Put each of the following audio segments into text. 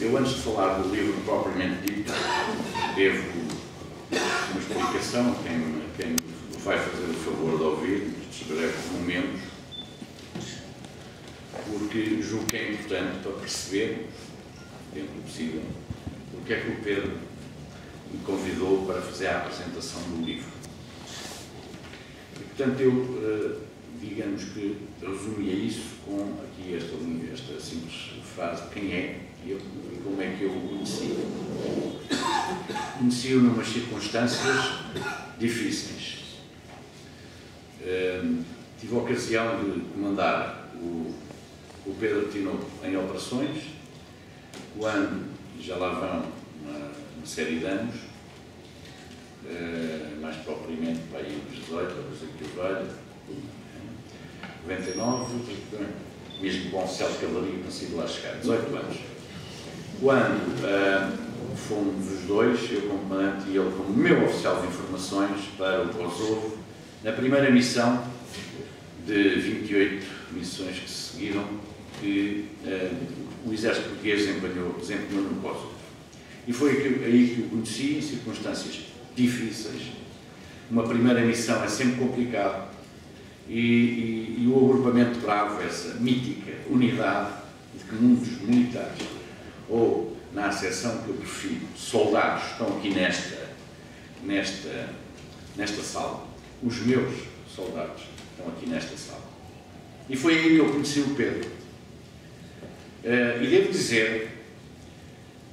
Eu, antes de falar do livro propriamente dito, devo uma explicação a quem vai fazer o favor de ouvir nestes breves momentos, porque julgo que é importante para perceber, dentro do possível, porque é que o Pedro me convidou para fazer a apresentação do livro. E, portanto, eu, digamos que resumia isso com aqui esta simples frase: quem é e como é que eu o conheci. Conheci-o numas circunstâncias difíceis. Tive a ocasião de comandar o Pedro Tinoco em operações, quando já lá vão uma série de anos, mais propriamente para aí uns 18, depois aqui o velho, 99, mesmo com o céu de cavalaria consigo lá chegar, 18 anos. Quando fomos os dois, eu como comandante e ele como meu oficial de informações, para o Kosovo, na primeira missão de 28 missões que se seguiram, que o exército português desempenhou no Kosovo. E foi aí que o conheci, em circunstâncias difíceis. Uma primeira missão é sempre complicado, e o agrupamento bravo, essa mítica unidade de que muitos militares, ou na acessão que eu prefiro, soldados, estão aqui nesta sala. Os meus soldados estão aqui nesta sala. E foi aí que eu conheci o Pedro. E devo dizer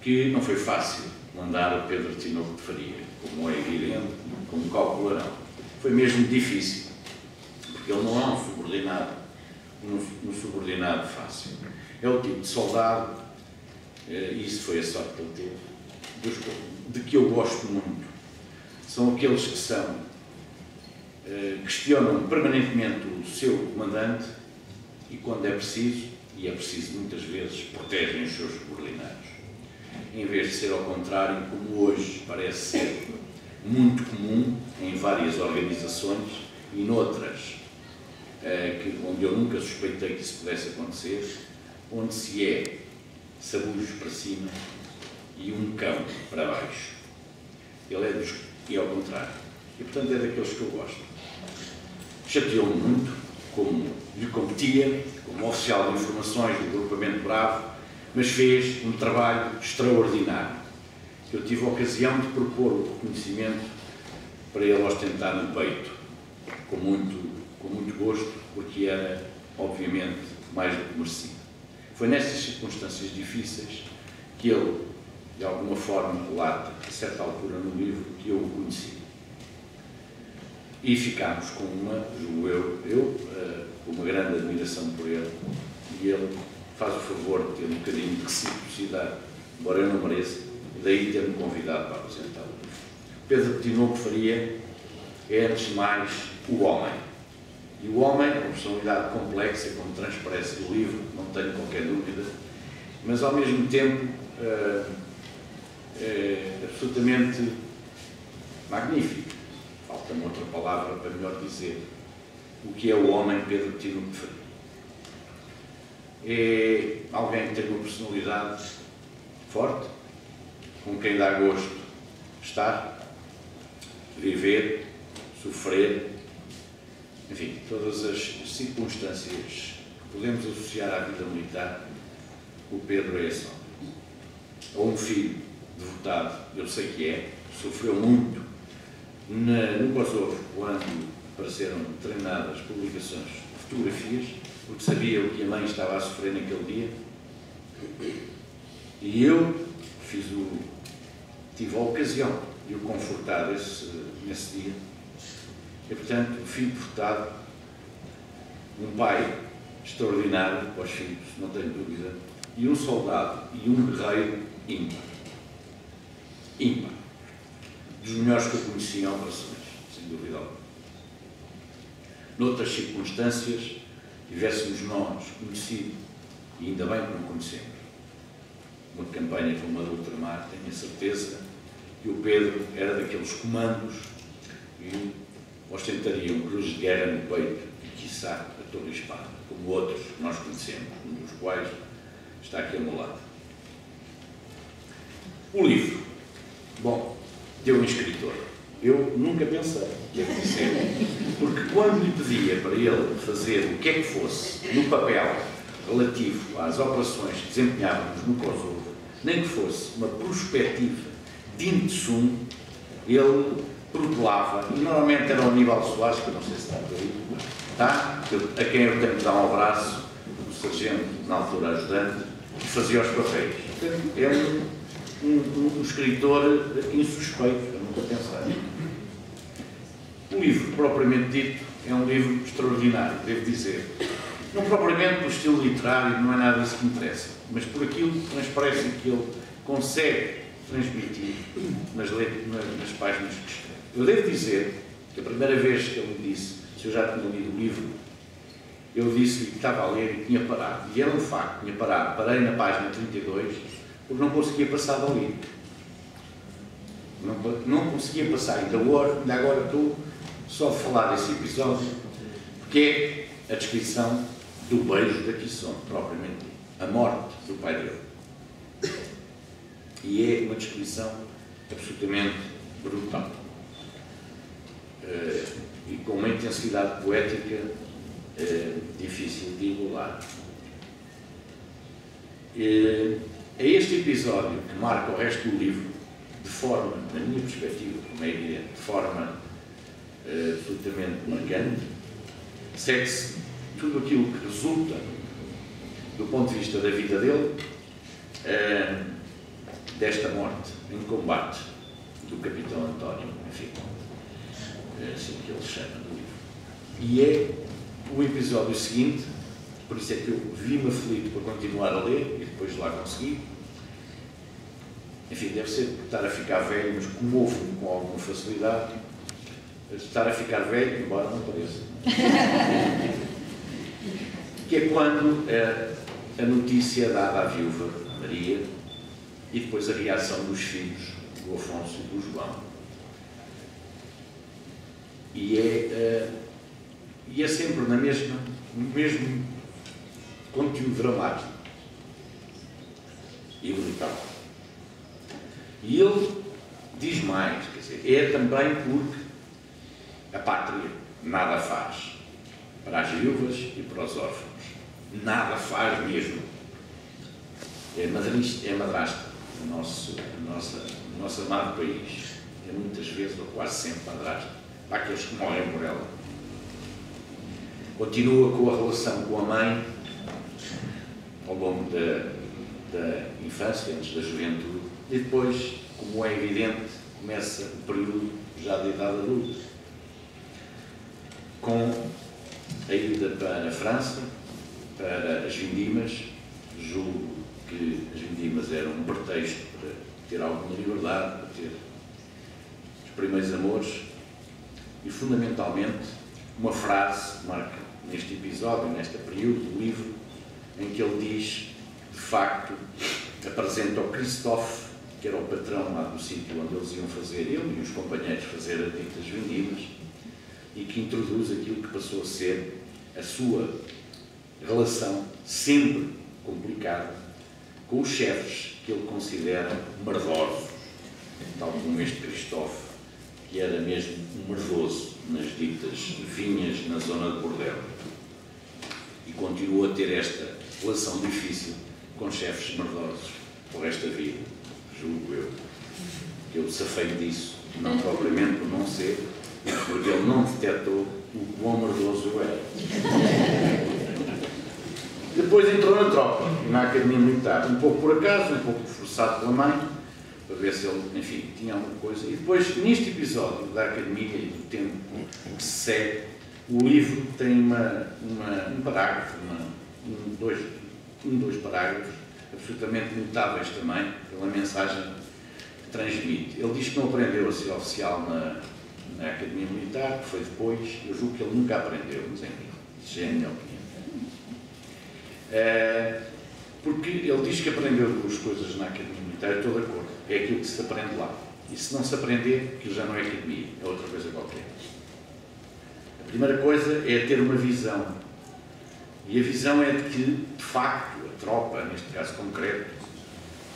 que não foi fácil mandar o Pedro Tinoco de Faria, como é evidente, como calcularão. Foi mesmo difícil, porque ele não é um subordinado fácil. É o tipo de soldado, e isso foi a sorte que ele teve, de que eu gosto muito. São aqueles que questionam permanentemente o seu comandante e, quando é preciso, e é preciso muitas vezes, protegem os seus subordinados. Em vez de ser ao contrário, como hoje parece ser muito comum em várias organizações e noutras, onde eu nunca suspeitei que isso pudesse acontecer, onde se é sabujos para cima e um cão para baixo. Ele é dos que é ao contrário. E, portanto, é daqueles que eu gosto. Chateou-me muito, como lhe competia, como oficial de informações do agrupamento bravo, mas fez um trabalho extraordinário. Eu tive a ocasião de propor o reconhecimento para ele ostentar no peito, com muito gosto, porque era, obviamente, mais do que merecido. Foi nestas circunstâncias difíceis que ele, de alguma forma, relata, a certa altura no livro, que eu o conheci. E ficámos com com uma grande admiração por ele, e ele faz o favor de ter um bocadinho de reciprocidade, embora eu não mereça, e daí ter-me convidado para apresentar o livro. Pedro Tinoco Faria é, antes de mais, o homem. E o homem é uma personalidade complexa, como transparece do livro, não tenho qualquer dúvida, mas ao mesmo tempo absolutamente magnífico. Falta-me outra palavra para melhor dizer o que é o homem Pedro Tinoco Faria. É alguém que tem uma personalidade forte, com quem dá gosto estar, viver, sofrer, enfim, todas as circunstâncias que podemos associar à vida militar. O Pedro é esse homem. Ou um filho devotado, eu sei que é, sofreu muito no Kosovo, quando apareceram determinadas publicações de fotografias, porque sabia o que a mãe estava a sofrer naquele dia. E eu tive a ocasião de o confortar nesse dia. E, portanto, um filho devotado, um pai extraordinário para os filhos, não tenho dúvida, e um soldado e um guerreiro ímpar. Ímpar. Dos melhores que eu conheci em operações, sem dúvida alguma. Noutras circunstâncias, tivéssemos nós conhecido, e ainda bem que não conhecemos, uma campanha como a do ultramar, tenho a certeza que o Pedro era daqueles comandos que ostentariam cruzes de guerra no peito e, quiçá, a torre e espada, como outros que nós conhecemos, um dos quais está aqui ao meu lado. O livro. Bom, deu um escritor. Eu nunca pensei, devo dizer, porque quando lhe pedia para ele fazer o que é que fosse no papel relativo às operações que desempenhávamos no Kosovo, nem que fosse uma prospectiva de Intesum, ele protelava, e normalmente era o Aníbal Soares, que eu não sei se está por aí, tá? A quem eu tenho que dar um abraço, o sargento, na altura ajudante, que fazia os papéis. Ele, um escritor insuspeito, eu nunca pensei. O livro, propriamente dito, é um livro extraordinário, devo dizer. Não propriamente pelo estilo literário, não é nada disso que me interessa, mas por aquilo que transparece que ele consegue transmitir nas páginas que escreve. Eu devo dizer que a primeira vez que ele me disse se eu já tinha lido o livro, eu disse-lhe que estava a ler e tinha parado. E era um facto, tinha parado. Parei na página 32 porque não conseguia passar dali. Não conseguia passar. Ainda agora estou só a falar desse episódio, porque é a descrição do beijo da Quissone, propriamente dito. A morte do pai dele. E é uma descrição absolutamente brutal. E com uma intensidade poética difícil de igualar. É este episódio que marca o resto do livro, de forma, na minha perspectiva, como é evidente, de forma absolutamente marcante. Segue-se tudo aquilo que resulta, do ponto de vista da vida dele, desta morte em combate do capitão António, enfim, é assim que ele chama no livro. E é o episódio seguinte, por isso é que eu vi-me aflito para continuar a ler e depois lá consegui. Enfim, deve ser estar a ficar velho, mas comovo-me com alguma facilidade. Estar a ficar velho, embora não pareça. Que é quando a notícia dada à viúva Maria e depois a reação dos filhos, do Afonso e do João. E é sempre no mesmo conteúdo dramático e brutal. E ele diz mais, quer dizer, é também porque a pátria nada faz para as viúvas e para os órfãos. Nada faz mesmo. É madrasta do nosso amado país. É muitas vezes, ou quase sempre, madrasta para aqueles que morrem por ela. Continua com a relação com a mãe ao longo da infância, antes da juventude, e depois, como é evidente, começa o período já da idade adulta, com a ida para a França, para as vindimas. Julgo que as vindimas eram um pretexto para ter alguma liberdade, para ter os primeiros amores, e fundamentalmente uma frase que marca neste episódio, neste período do livro, em que ele diz, de facto, apresenta ao Christophe, que era o patrão lá do sítio onde eles iam fazer, ele e os companheiros, fazer as ditas vindimas, e que introduz aquilo que passou a ser a sua relação, sempre complicada, com os chefes que ele considera merdosos, tal como este Christophe, que era mesmo um merdoso nas ditas vinhas na zona de Bordel. E continua a ter esta relação difícil com chefes merdosos por esta vida, julgo eu. Eu safei disso, não propriamente por não ser, porque ele não detectou o quão merdoso eu era. Depois entrou na tropa, na Academia Militar, um pouco por acaso, um pouco forçado pela mãe, para ver se ele, enfim, tinha alguma coisa. E depois, neste episódio da Academia e do tempo que se segue, o livro tem um parágrafo, dois parágrafos, absolutamente notáveis também, pela mensagem que transmite. Ele diz que não aprendeu a ser oficial na Academia Militar, que foi depois. Eu julgo que ele nunca aprendeu, mas enfim, isso é a minha opinião. Porque ele diz que aprendeu duas coisas na Academia Militar, estou de acordo, é aquilo que se aprende lá. E se não se aprender, aquilo já não é academia, é outra coisa qualquer. A primeira coisa é ter uma visão. E a visão é de que, de facto, a tropa, neste caso concreto,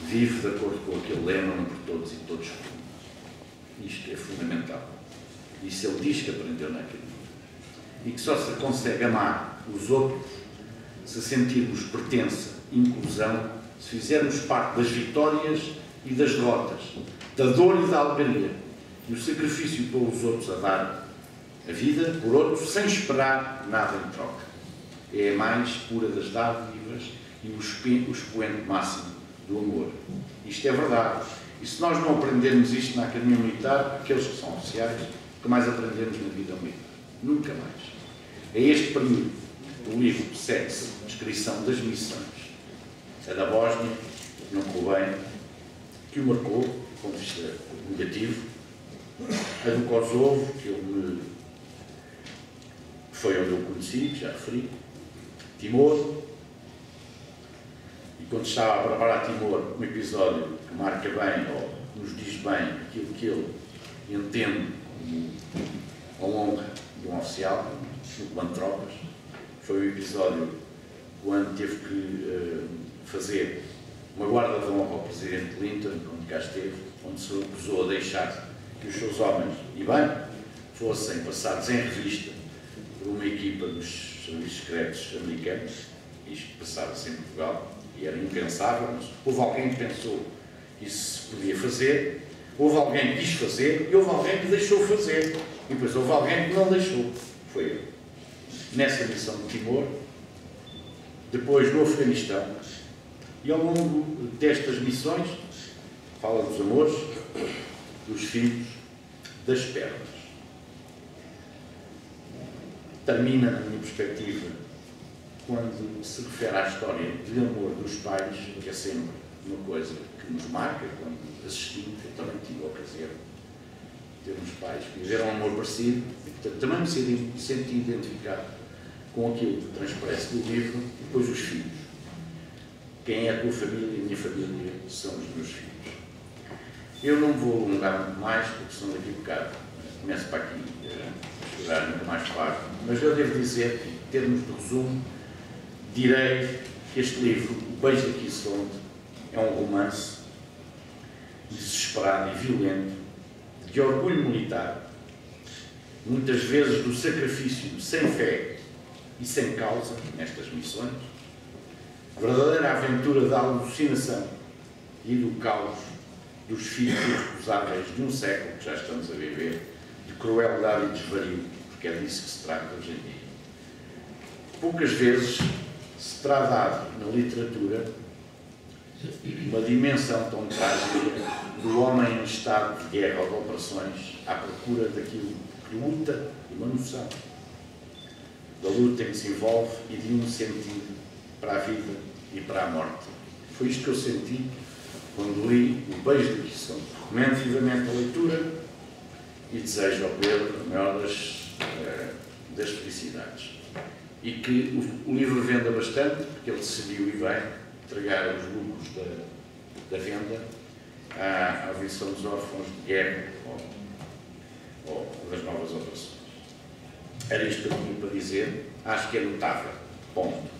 vive de acordo com aquele lema, um por todos e todos por um. Isto é fundamental. Isso ele diz que aprendeu na academia. E que só se consegue amar os outros se sentirmos pertença, inclusão, se fizermos parte das vitórias e das derrotas, da dor e da alegria, e o sacrifício pelos outros a dar a vida por outros sem esperar nada em troca. É a mais pura das dádivas e o expoente máximo do amor. Isto é verdade. E se nós não aprendermos isto na Academia Militar, aqueles que são oficiais, nunca mais aprendemos na vida militar. Nunca mais. É este período do livro segue-se a descrição das missões. A da Bósnia, não correu bem, que o marcou, do ponto de vista negativo. A do Kosovo, foi onde eu conheci, que já referi. Timor. E quando estava a preparar Timor, um episódio que marca bem, ou nos diz bem, aquilo que ele entende como a honra de um oficial, no comando de tropas, foi o episódio quando teve que fazer uma guarda de honra ao Presidente Clinton, onde cá esteve, onde se recusou a deixar que os seus homens, e bem, fossem passados em revista por uma equipa dos serviços secretos americanos. Isto passava-se em Portugal e era impensável, mas houve alguém que pensou que isso se podia fazer, houve alguém que quis fazer e houve alguém que deixou fazer. E depois houve alguém que não deixou. Foi eu. Nessa missão de Timor, depois no Afeganistão, e ao longo destas missões, fala dos amores, dos filhos, das pernas. Termina, na minha perspectiva, quando se refere à história de amor dos pais, que é sempre uma coisa que nos marca, quando assistimos. Eu também tive a ocasião de ter uns pais que viveram um amor parecido, e portanto também me senti identificado com aquilo que transparece do livro. E depois os filhos. Quem é a tua família? A minha família são os meus filhos. Eu não vou alongar muito mais, porque senão daqui a bocado começo para aqui a chorar muito mais claro, mas eu devo dizer que, em termos de resumo, direi que este livro, O Beijo Daqui Sonde, é um romance desesperado e violento, de orgulho militar, muitas vezes do sacrifício sem fé e sem causa nestas missões, a verdadeira aventura da alucinação e do caos dos filhos irrecusáveis de um século que já estamos a viver, de crueldade e desvario, porque é disso que se trata hoje em dia. Poucas vezes se terá dado na literatura uma dimensão tão trágica do homem em estado de guerra ou de operações à procura daquilo que luta, de uma noção da luta em que se envolve e de um sentido para a vida e para a morte. Foi isto que eu senti quando li O Beijo Daqui Sonde. Recomendo vivamente a leitura e desejo ao Pedro a maior das felicidades. E que o livro venda bastante, porque ele decidiu, e bem, entregar os lucros da venda à Visão dos Órfãos de Guerra ou das novas operações. Era isto que eu tinha para dizer. Acho que é notável. Ponto.